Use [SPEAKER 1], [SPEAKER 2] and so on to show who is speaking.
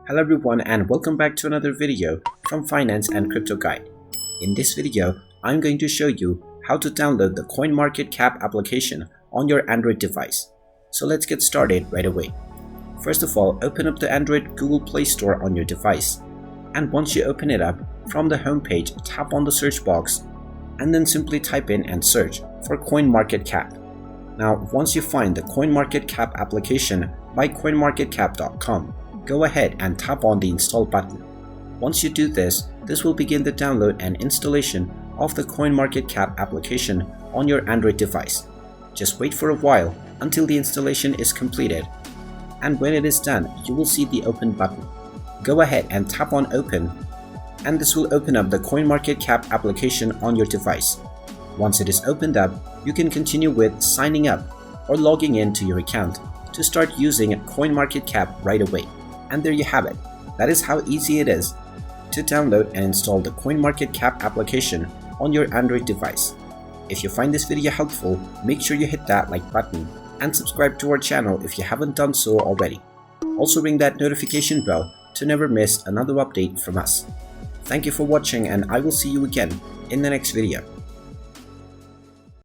[SPEAKER 1] Hello everyone and welcome back to another video from Finance and Crypto Guide. In this video, I'm going to show you how to download the CoinMarketCap application on your Android device. So let's get started right away. First of all, open up the Android Google Play Store on your device. And once you open it up, from the home page, tap on the search box and then simply type in and search for CoinMarketCap. Now, once you find the CoinMarketCap application by CoinMarketCap.com, go ahead and tap on the install button. Once you do this, this will begin the download and installation of the CoinMarketCap application on your Android device. Just wait for a while until the installation is completed, and when it is done, you will see the open button. Go ahead and tap on open, and this will open up the CoinMarketCap application on your device. Once it is opened up, you can continue with signing up or logging in to your account to start using CoinMarketCap right away. And there you have it. That is how easy it is to download and install the CoinMarketCap application on your Android device. If you find this video helpful, make sure you hit that like button and subscribe to our channel if you haven't done so already. Also ring that notification bell to never miss another update from us. Thank you for watching, and I will see you again in the next video.